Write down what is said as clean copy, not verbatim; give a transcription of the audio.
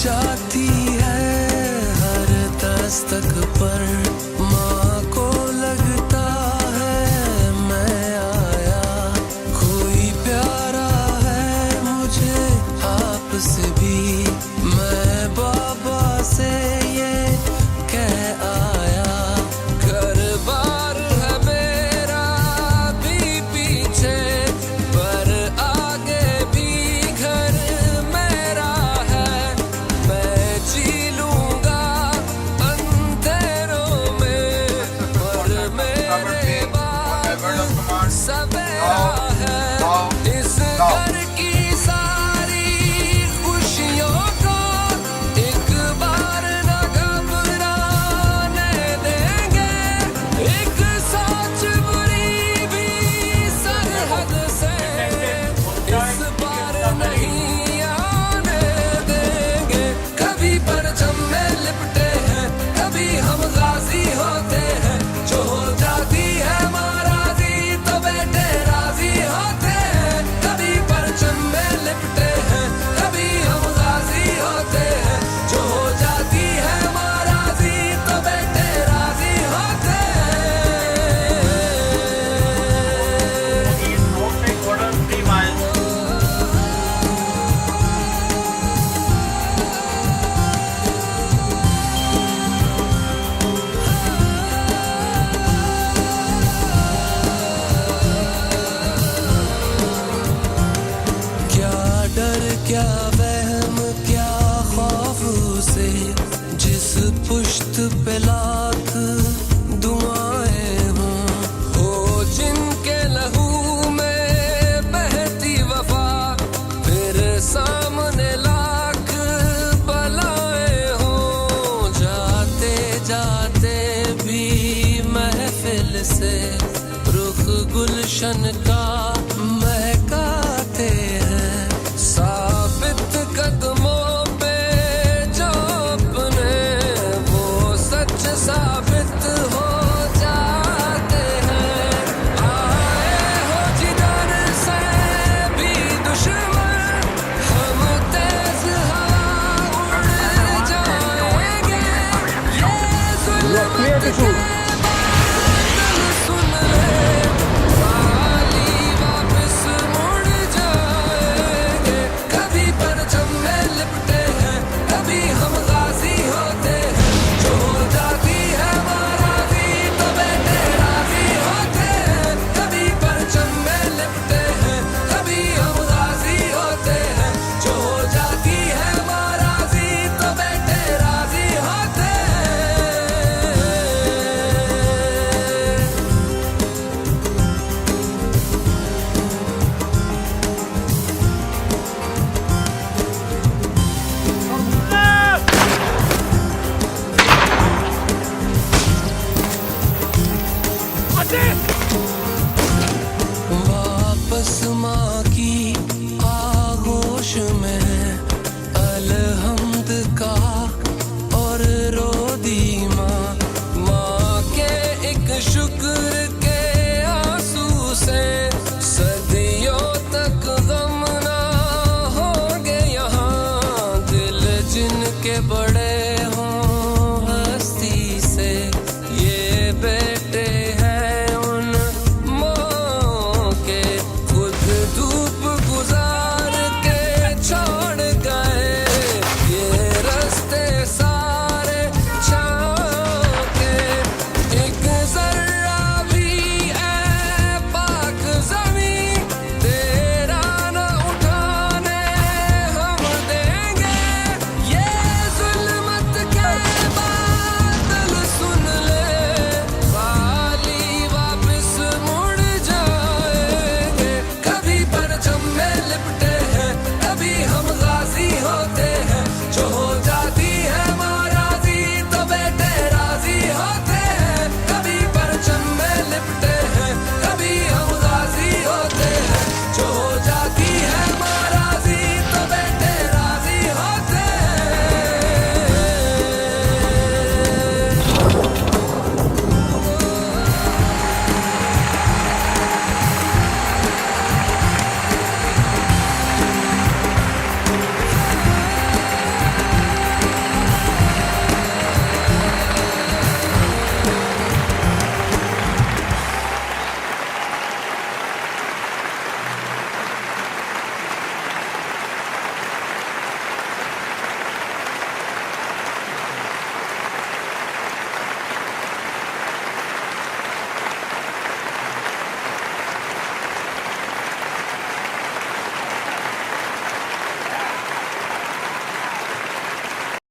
जाती है हर दस्तक पर, माँ को लगता है मैं आया। कोई प्यारा है मुझे आपसे भी, मैं बाबा से ये कह आया। घर बार है मेरा भी पीछे, पर आगे भी घर मेरा है। मैं जी लूंगा अंधेरों में, पर मेरे बाद सवेरा है। इस घर की सारी खुशियों को एक बार न घबराने देंगे। एक सोच बुरी भी सरहद से इस बार नहीं आने देंगे। कभी परचम में लिपटे हैं, कभी हम गाजी होते हैं। जो हो जाती है महाराजी तो बेटे राजी होते हैं। कभी परचम में लिपटे हैं, कभी हम गाजी होते हैं। जो हो जाती है महाराजी तो बेटे राजी होते हैं। East road take order 3 miles. क्या डर क्या वहम क्या खौफ से, जिस पुश्त पे लाख दुआएं हों। हो जिनके लहू में बहती वफा, फिर सामने लाख बलाएं हों। जाते जाते भी महफिल से रुख गुलशन